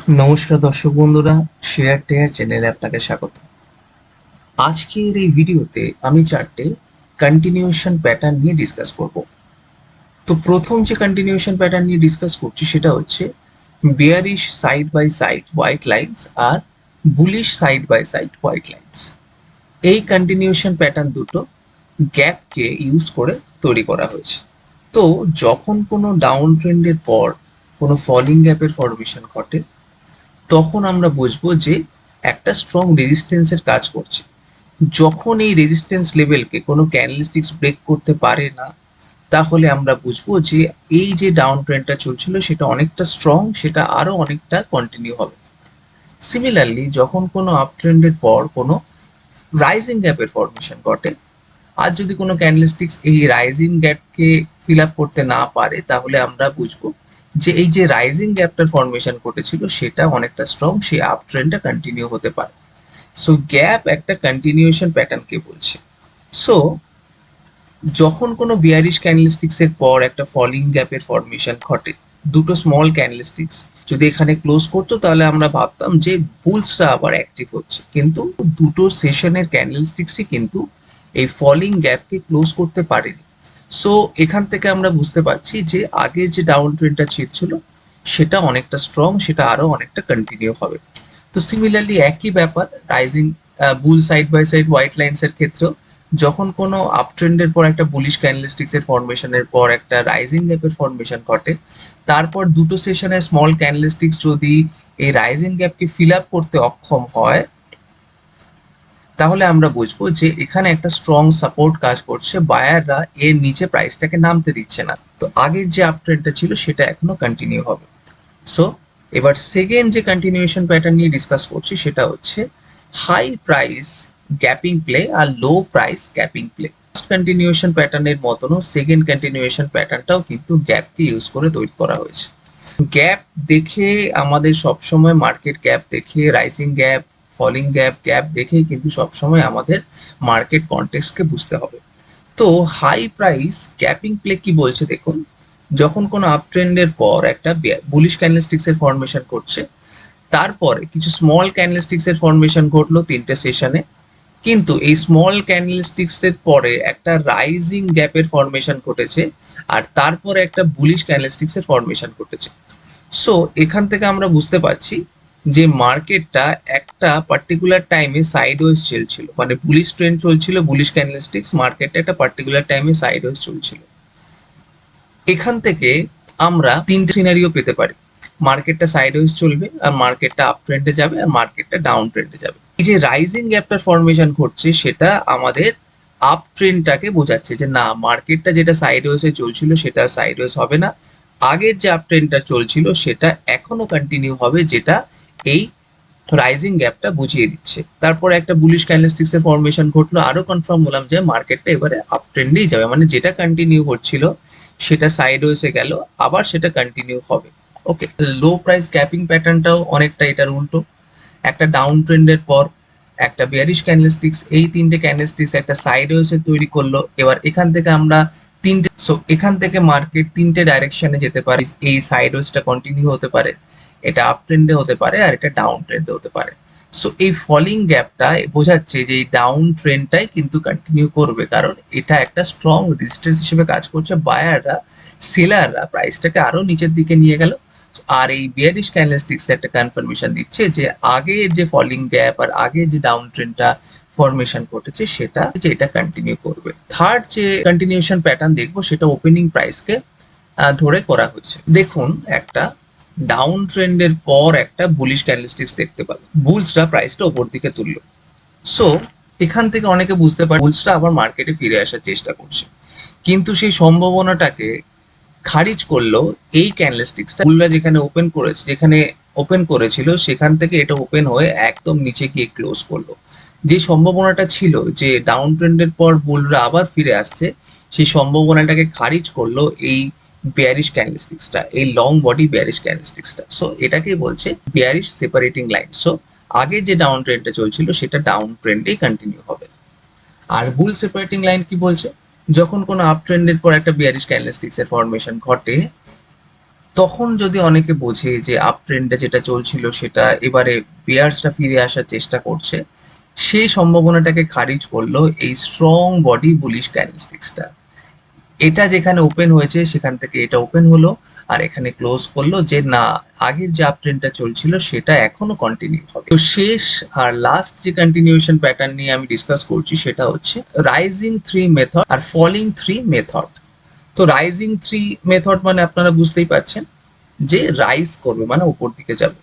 নমস্কার দর্শক বন্ধুরা, শেয়ার টেয়ার চ্যানেলে আপনাকে স্বাগত। আজকের এই ভিডিওতে আমি চারটে কন্টিনিউশন প্যাটার্ন নিয়ে ডিসকাস করব। তো প্রথম যে কন্টিনিউশন প্যাটার্ন নিয়ে ডিসকাস করছি সেটা হচ্ছে bearish side by side white lines আর bullish side by side white lines. এই কন্টিনিউশন প্যাটার্ন দুটো গ্যাপকে ইউজ করে তৈরি করা হয়েছে। তো যখন কোনো ডাউন ট্রেন্ডের পর কোনো ফলিং গ্যাপের ফরমেশন ঘটে, তখন আমরা বুঝবো যে একটা স্ট্রং রেজিস্ট্যান্সের কাজ করছে। যখন এই রেজিস্ট্যান্স লেভেলকে কোনো ক্যান্ডেলস্টিক্স ব্রেক করতে পারে না, তাহলে আমরা বুঝবো যে এই যে ডাউন ট্রেন্ডটা চলছিল সেটা অনেকটা স্ট্রং, সেটা আরো অনেকটা কন্টিনিউ হবে। সিমিলারলি যখন কোনো আপ ট্রেন্ডের পর কোনো রাইজিং গ্যাপের ফরমেশন ঘটে, আর যদি কোনো ক্যান্ডেলস্টিক্স এই রাইজিং গ্যাপকে ফিল আপ করতে না পারে, তাহলে আমরা বুঝবো যে এই যে রাইজিং গ্যাপটার ফরমেশন ঘটেছিল সেটা অনেকটা স্ট্রং, সেই আপ ট্রেন্ডটা কন্টিনিউ হতে পারে। সো গ্যাপ একটা কন্টিনিউশন প্যাটার্নকে বলছে। সো যখন কোনো বিয়ারিশ ক্যান্ডেলস্টিক্স এর পর একটা ফলিং গ্যাপের ফরমেশন ঘটে, দুটো স্মল ক্যান্ডেলস্টিক্স যদি এখানে ক্লোজ করতো, তাহলে আমরা ভাবতাম যে বুলসটা আবার অ্যাক্টিভ হচ্ছে, কিন্তু দুটো সেশনের ক্যান্ডেলস্টিক্সই কিন্তু এই ফলিং গ্যাপকে ক্লোজ করতে পারেনি। সো এখান থেকে আমরা বুঝতে পারছি যে আগে যে ডাউন ট্রেন্ডটা ছিল সেটা অনেকটা স্ট্রং, সেটা আরো অনেকটা কন্টিনিউ হবে। তো সিমিলারলি একই ব্যাপার rising bull side by side white lines এর ক্ষেত্রেও, যখন কোনো আপ ট্রেন্ডের পর একটা বুলিশ ক্যান্ডেলস্টিক্স এর ফরমেশনের পর একটা রাইজিং গ্যাপের ফরমেশন ঘটে, তারপর দুটো সেশনের স্মল ক্যান্ডেলস্টিক্স যদি এই রাইজিং গ্যাপকে ফিল আপ করতে অক্ষম হয়, তাহলে আমরা বুঝবো যে এখানে একটা স্ট্রং সাপোর্ট কাজ করছে, বায়াররা এর নিচে প্রাইসটাকে নামতে দিচ্ছে না। তো আগের যে আপ ট্রেন্ডটা ছিল সেটা এখনো কন্টিনিউ হবে। সো এবার সেকেন্ড যে কন্টিনিউশন প্যাটার্ন নিয়ে ডিসকাস করছি সেটা হচ্ছে হাই প্রাইস গ্যাপিং প্লে আর low price gapping play. First continuation প্যাটার্নের মতনও সেকেন্ড কন্টিনিউশন প্যাটার্নটাও কিন্তু গ্যাপকে ইউজ করে তৈরি করা হয়েছে। গ্যাপ দেখে আমাদের সবসময় মার্কেট গ্যাপ দেখে rising gap falling gap gap দেখেই কিন্তু সবসময় আমাদের মার্কেট কনটেক্সটকে বুঝতে হবে। তো হাই প্রাইস গ্যাপিং প্লে কি বলছে দেখুন, যখন কোনো আপ ট্রেন্ডের পর একটা বুলিশ ক্যান্ডেলস্টিক্স এর ফরমেশন করছে, তারপরে কিছু স্মল ক্যান্ডেলস্টিক্স এর ফরমেশন ঘটলো তিনটে সেশনে, কিন্তু এই স্মল ক্যান্ডেলস্টিক্স এর পরে একটা রাইজিং গ্যাপের ফরমেশন ঘটেছে, আর তারপরে একটা বুলিশ ক্যান্ডেলস্টিক্স এর ফরমেশন ঘটেছে। সো এখান থেকে আমরা বুঝতে পারছি যে মার্কেটটা একটা পার্টিকুলার টাইমে সাইডওয়েজ চলছিল, মানে বুলিশ ট্রেন্ড চলছিল, বুলিশ ক্যান্ডেলস্টিক্স মার্কেটটা একটা পার্টিকুলার টাইমে সাইডওয়েজ চলছিল। এখান থেকে আমরা তিনটে সিনারিও পেতে পারি, মার্কেটটা সাইডওয়েজ চলবে, আর মার্কেটটা আপ ট্রেন্ডে যাবে, আর মার্কেটটা ডাউন ট্রেন্ডে যাবে। এই যে রাইজিং গ্যাপটার ফরমেশন ঘটছে সেটা আমাদের আপ ট্রেন্ডটাকে বোঝাচ্ছে যে না, মার্কেটটা যেটা সাইডওয়েজে চলছিল সেটা সাইডওয়েজ হবে না, আগের যে আপ ট্রেন্ডটা চলছিল সেটা এখনো কন্টিনিউ হবে, যেটা এই রাইজিং গ্যাপটা বুঝিয়ে দিচ্ছে। তারপরে একটা বুলিশ ক্যান্ডেলস্টিক্স এর ফরমেশন ঘটলো, আরো কনফার্ম হলাম যে মার্কেটটা এবারে আপ ট্রেন্ডেই যাবে, মানে যেটা কন্টিনিউ হচ্ছিল সেটা সাইডওয়েজে গেল, আবার সেটা কন্টিনিউ হবে। ওকে, লো প্রাইস ক্যাপিং প্যাটার্নটাও অনেকটা এটার উল্টো। একটা ডাউন ট্রেন্ডের পর একটা বেয়ারিশ ক্যান্ডেলস্টিক্স, এই তিনটে ক্যান্ডেলস্টিক্স একটা সাইডওয়েজে তৈরি করলো। এবার এখান থেকে আমরা তিনটে, সো এখান থেকে মার্কেট তিনটে ডাইরেকশনে যেতে পারে, এই সাইডওয়েজটা কন্টিনিউ হতে পারে, এটা আপ ট্রেন্ডে হতে পারে, আর এটা ডাউন ট্রেন্ডে হতে পারে। সো এই ফলিং গ্যাপটা বোঝাচ্ছে যে এই ডাউন ট্রেন্ডটাই কিন্তু কন্টিনিউ করবে, কারণ এটা একটা স্ট্রং রেজিস্ট্যান্স হিসেবে কাজ করছে। বায়াররা সেলাররা প্রাইসটাকে আরো নিচের দিকে নিয়ে গেল, আর এই বিয়ারিশ ক্যান্ডেলস্টিক্স একটা কনফার্মেশন দিচ্ছে যে আগের যে ফলিং গ্যাপ আর আগে যে ডাউন ট্রেন্ডটা ফরমেশন ঘটেছে সেটা যে এটা কন্টিনিউ করবে। থার্ড যে কন্টিনিউশন প্যাটার্ন দেখবো সেটা ওপেনিং প্রাইসকে ধরে করা হচ্ছে। দেখুন, একটা ডাউন ট্রেন্ডের পর একটা বুলিশ ক্যান্ডেলস্টিক্স দেখতে পাবে, বুলসরা প্রাইসটা উপর দিকে তুললো। সো এখান থেকে অনেকে বুঝতে পারে বুলসরা আবার মার্কেটে ফিরে আসার চেষ্টা করছে, কিন্তু সেই সম্ভাবনাটাকে খারিজ করলো এই ক্যান্ডেলস্টিক্সটা। বুলরা যেখানে ওপেন করেছে, যেখানে ওপেন করেছিল সেখান থেকে এটা ওপেন হয়ে একদম নিচে গিয়ে ক্লোজ করলো। যে সম্ভাবনাটা ছিল যে ডাউন ট্রেন্ডের পর বুলরা আবার ফিরে আসছে, সেই সম্ভাবনাটাকে খারিজ করলো এই বেয়ারিশ ক্যান্ডেলস্টিক্সটা, এই লং বডি বেয়ারিশ ক্যান্ডেলস্টিক্সটা। সো এটাকেই বলছে বেয়ারিশ সেপারেটিং লাইন। সো আগে যে ডাউন ট্রেন্ডটা চলছিল সেটা ডাউন ট্রেন্ডেই কন্টিনিউ হবে। আর বুল সেপারেটিং লাইন কি বলছে, যখন কোনো আপ ট্রেন্ডের পর একটা বিয়ারিশ ক্যান্ডেলস্টিক্স এর ফরমেশন ঘটে, তখন যদি অনেকে বোঝে যে আপ ট্রেন্ডে যেটা চলছিল সেটা এবারে বিয়ার্সটা ফিরে আসার চেষ্টা করছে, সেই সম্ভাবনাটাকে খারিজ করলো এই স্ট্রং বডি বুলিশ ক্যান্ডেলস্টিক্সটা। এটা যেখানে ওপেন হয়েছে সেখান থেকে এটা ওপেন হলো, আর এখানে ক্লোজ করলো যে না, আগের যে আপ ট্রেন্ডটা চলছিল সেটা এখনো কন্টিনিউ হবে। তো শেষ আর লাস্ট যে কন্টিনিউশন প্যাটার্ন নিয়ে আমি ডিসকাস করছি সেটা হচ্ছে রাইজিং থ্রি মেথড আর ফলিং থ্রি মেথড। তো রাইজিং থ্রি মেথড মানে আপনারা বুঝতেই পারছেন যে রাইজ করবে মানে উপর দিকে যাবে।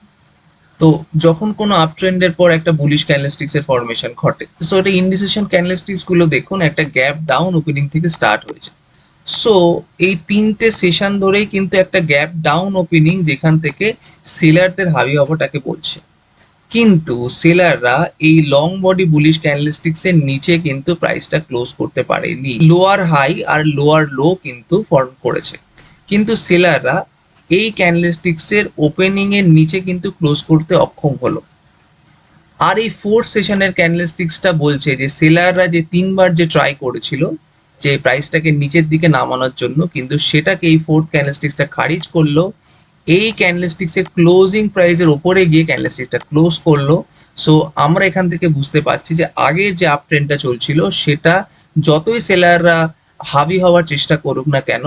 তো যখন কোনো আপ ট্রেন্ডের পর একটা বুলিশ ক্যান্ডেলস্টিক্স এর ফরমেশন ঘটে, সো এটা ইন্ডিসিশন ক্যান্ডেলস্টিক্স গুলো দেখুন একটা গ্যাপ ডাউন ওপেনিং থেকে স্টার্ট হয়েছে। সো এই তিনটে সেশন ধরেই কিন্তু একটা গ্যাপ ডাউন ওপেনিং, যেখান থেকে সেলারদের হাবি হবাটাকে বলছে। কিন্তু সেলাররা এই লং বডি বুলিশ ক্যান্ডেলস্টিক্স এর নিচে কিন্তু প্রাইসটা ক্লোজ করতে পারেনি, লোয়ার হাই আর লোয়ার লো কিন্তু ফর্ম করেছে, কিন্তু সেলাররা এই ক্যান্ডেলস্টিক্স এর ওপেনিং এর নিচে কিন্তু ক্লোজ করতে অক্ষম হলো। আর এই ফোর্থ সেশনের ক্যান্ডেলস্টিক্সটা বলছে যে সেলাররা যে তিনবার যে ট্রাই করেছিল যে প্রাইসটাকে নিচের দিকে নামানোর জন্য, কিন্তু সেটাকে এই ফোর্থ ক্যান্ডেলস্টিক্সটা খারিজ করলো। এই ক্যান্ডেলস্টিক্স এর ক্লোজিং প্রাইসের উপরে গিয়ে ক্যান্ডেলস্টিক্সটা ক্লোজ করলো। সো আমরা এখান থেকে বুঝতে পারছি যে আগের যে আপ ট্রেন্ডটা চলছিল সেটা যতই সেলাররা হাবি হওয়ার চেষ্টা করুক না কেন,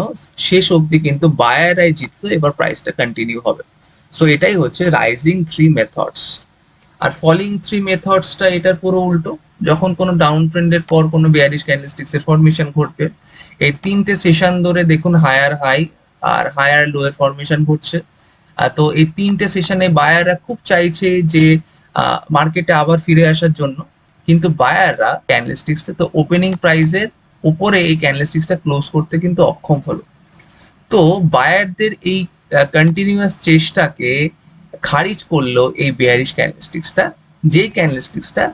শেষ অবধি কিন্তু বায়াররাই জিতলো, এবার প্রাইসটা কন্টিনিউ হবে। সো এটাই হচ্ছে রাইজিং থ্রি মেথডস। আর ফলিং থ্রি মেথডসটা এটার পুরো উল্টো। যখন কোনো ডাউন ট্রেন্ডের পর কোনো বেয়ারিশ ক্যান্ডেলস্টিক্স এর ফরমেশন ঘটবে, এই তিনটে সেশন ধরে দেখুন হায়ার হাই আর হায়ার লো এর ফরমেশন ঘটছে। তো এই তিনটে সেশনে বায়াররা খুব চাইছে যে মার্কেটে আবার ফিরে আসার জন্য, কিন্তু বায়াররা ক্যান্ডেলস্টিক্স তো ওপেনিং প্রাইসের উপরে এই ক্যান্ডেলস্টিক্সটা ক্লোজ করতে কিন্তু অক্ষম হলো। তো বায়ারদের এই কন্টিনিউয়াস চেষ্টাকে খারিজ করলো এই বেয়ারিশ ক্যান্ডেলস্টিক্সটা, যেই ক্যান্ডেলস্টিক্সটা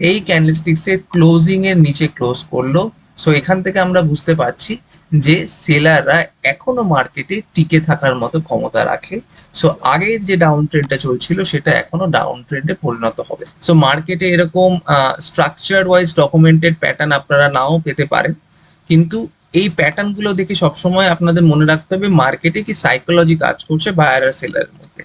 এই ক্যান্ডেলস্টিক্সের ক্লোজিং এর নিচে ক্লোজ করলো। সো এখান থেকে আমরা বুঝতে পারছি যে সেলাররা এখনো মার্কেটে টিকে থাকার মতো ক্ষমতা রাখে। সো আগের যে ডাউন ট্রেন্ডটা চলছিল সেটা এখনো ডাউন ট্রেন্ডে পরিণত হবে। সো মার্কেটে এরকম স্ট্রাকচার ওয়াইজ ডকুমেন্টেড প্যাটার্ন আপনারা নাও পেতে পারেন, কিন্তু এই প্যাটার্ন গুলো দেখে সবসময় আপনাদের মনে রাখতে হবে মার্কেটে কি সাইকোলজি কাজ করছে বায়ার আর সেলারের মধ্যে।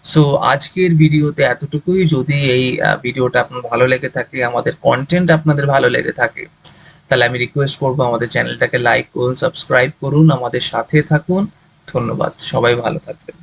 সো আজকের ভিডিওতে এতটুকুই। যদি এই ভিডিওটা আপনার ভালো লেগে থাকে, আমাদের কন্টেন্ট আপনাদের ভালো লেগে থাকে, তাহলে আমি রিকোয়েস্ট করবো আমাদের চ্যানেলটাকে লাইক করুন, সাবস্ক্রাইব করুন, আমাদের সাথে থাকুন। ধন্যবাদ, সবাই ভালো থাকবেন।